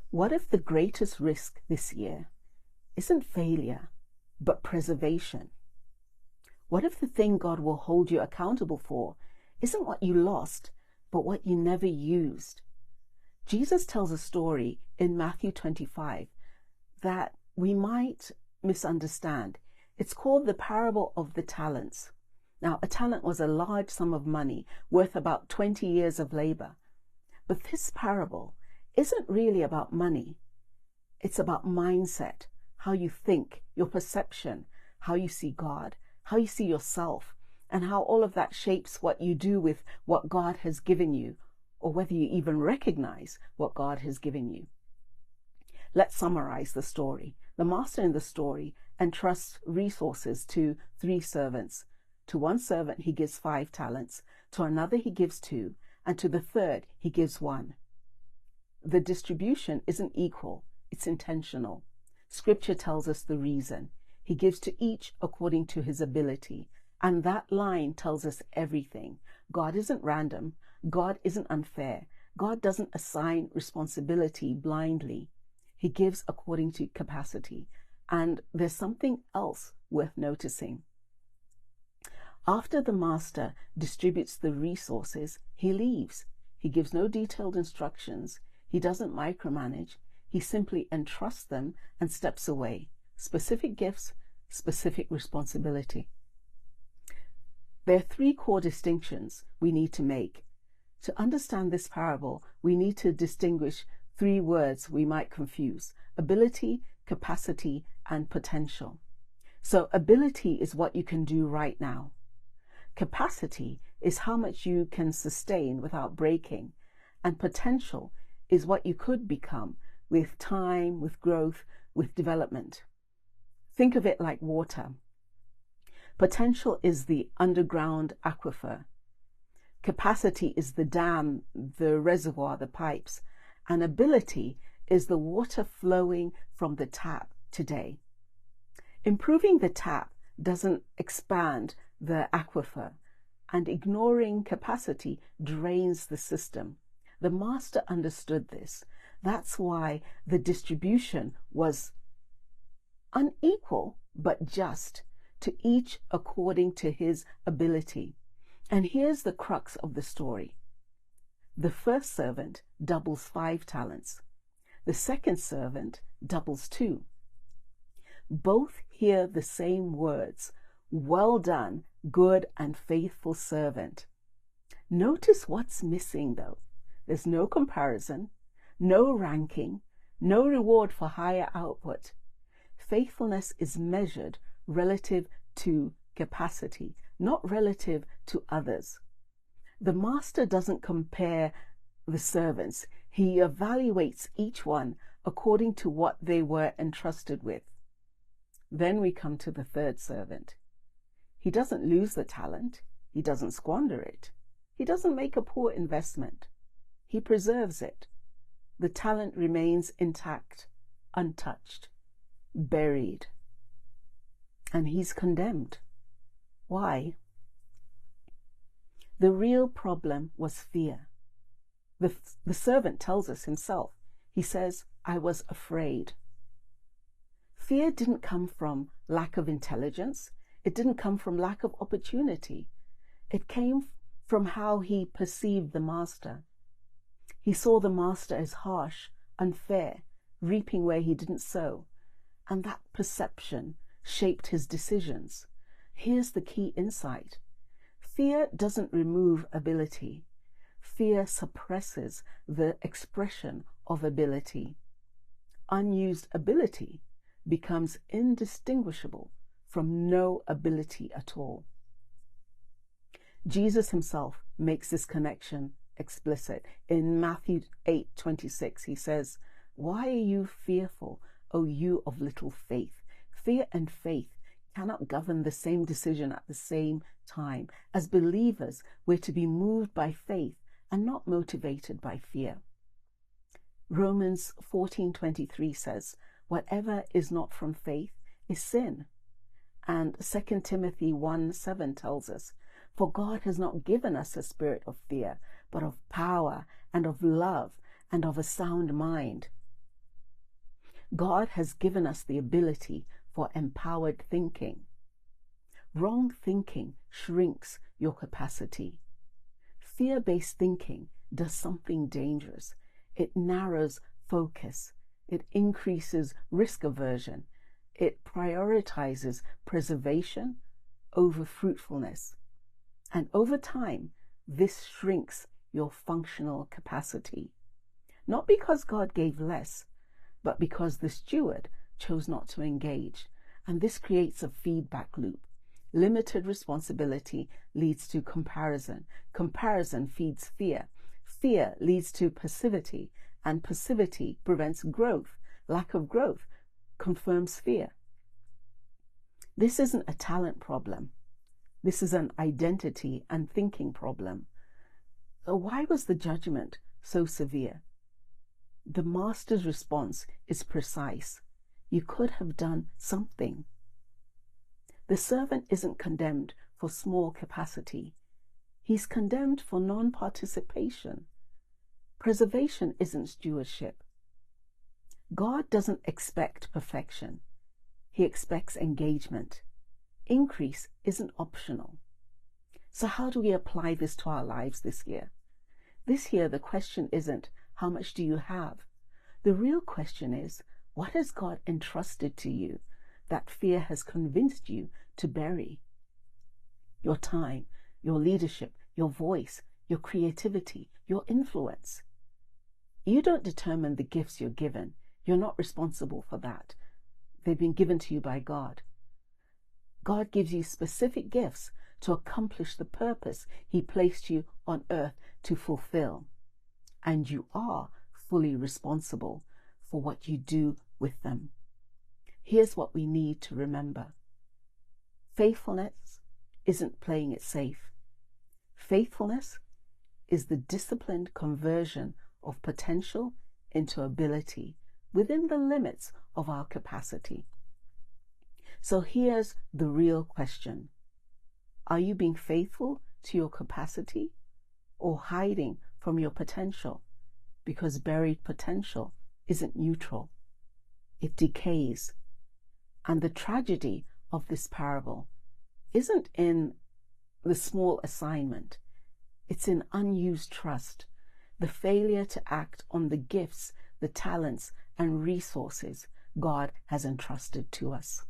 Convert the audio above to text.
What if the greatest risk this year isn't failure, but preservation? What if the thing God will hold you accountable for isn't what you lost, but what you never used? Jesus tells a story in Matthew 25 that we might misunderstand. It's called the parable of the talents. Now, a talent was a large sum of money worth about 20 years of labor. But this parable isn't really about money. It's about mindset, how you think, your perception, how you see God, how you see yourself, and how all of that shapes what you do with what God has given you, or whether you even recognize what God has given you. Let's summarize the story. The master in the story entrusts resources to 3 servants. To one servant, he gives 5 talents. To another, he gives 2. And to the third, he gives 1. The distribution isn't equal. It's intentional. Scripture tells us the reason. He gives to each according to his ability. And that line tells us everything. God isn't random. God isn't unfair. God doesn't assign responsibility blindly. He gives according to capacity. And there's something else worth noticing. After the master distributes the resources, he leaves. He gives no detailed instructions. He doesn't micromanage. He simply entrusts them and steps away. Specific gifts, specific responsibility. There are 3 core distinctions we need to make. To understand this parable, we need to distinguish 3 words we might confuse: ability, capacity, and potential. So ability is what you can do right now. Capacity is how much you can sustain without breaking. And potential is what you could become with time, with growth, with development. Think of it like water. Potential is the underground aquifer. Capacity is the dam, the reservoir, the pipes. And ability is the water flowing from the tap today. Improving the tap doesn't expand the aquifer, and ignoring capacity drains the system. The master understood this. That's why the distribution was unequal but just, to each according to his ability. And here's the crux of the story. The first servant doubles 5 talents. The second servant doubles 2. Both hear the same words: "Well done, good and faithful servant." Notice what's missing though. There's no comparison, no ranking, no reward for higher output. Faithfulness is measured relative to capacity, not relative to others. The master doesn't compare the servants. He evaluates each one according to what they were entrusted with. Then we come to the third servant. He doesn't lose the talent. He doesn't squander it. He doesn't make a poor investment. He preserves it. The talent remains intact, untouched, buried. And he's condemned. Why? The real problem was fear. The servant tells us himself. He says, "I was afraid." Fear didn't come from lack of intelligence. It didn't come from lack of opportunity. It came from how he perceived the master. He saw the master as harsh, unfair, reaping where he didn't sow. And that perception shaped his decisions. Here's the key insight. Fear doesn't remove ability. Fear suppresses the expression of ability. Unused ability becomes indistinguishable from no ability at all. Jesus himself makes this connection explicit. In Matthew 8:26, he says, "Why are you fearful, O you of little faith?" Fear and faith cannot govern the same decision at the same time. As believers, we're to be moved by faith and not motivated by fear. Romans 14:23 says, "Whatever is not from faith is sin." And 2 Timothy 1:7 tells us, "For God has not given us a spirit of fear, but of power and of love and of a sound mind." God has given us the ability for empowered thinking. Wrong thinking shrinks your capacity. Fear-based thinking does something dangerous. It narrows focus. It increases risk aversion. It prioritizes preservation over fruitfulness. And over time, this shrinks your functional capacity. Not because God gave less, but because the steward chose not to engage. And this creates a feedback loop. Limited responsibility leads to comparison. Comparison feeds fear. Fear leads to passivity, and passivity prevents growth. Lack of growth confirms fear. This isn't a talent problem. This is an identity and thinking problem. Why was the judgment so severe? The master's response is precise. You could have done something. The servant isn't condemned for small capacity. He's condemned for non-participation. Preservation isn't stewardship. God doesn't expect perfection. He expects engagement. Increase isn't optional. So how do we apply this to our lives this year? This year, the question isn't, how much do you have? The real question is, what has God entrusted to you that fear has convinced you to bury? Your time, your leadership, your voice, your creativity, your influence. You don't determine the gifts you're given. You're not responsible for that. They've been given to you by God. God gives you specific gifts to accomplish the purpose He placed you on earth to fulfill. And you are fully responsible for what you do with them. Here's what we need to remember. Faithfulness isn't playing it safe. Faithfulness is the disciplined conversion of potential into ability within the limits of our capacity. So here's the real question. Are you being faithful to your capacity or hiding from your potential? Because buried potential isn't neutral. It decays. And the tragedy of this parable isn't in the small assignment. It's in unused trust, the failure to act on the gifts, the talents, and resources God has entrusted to us.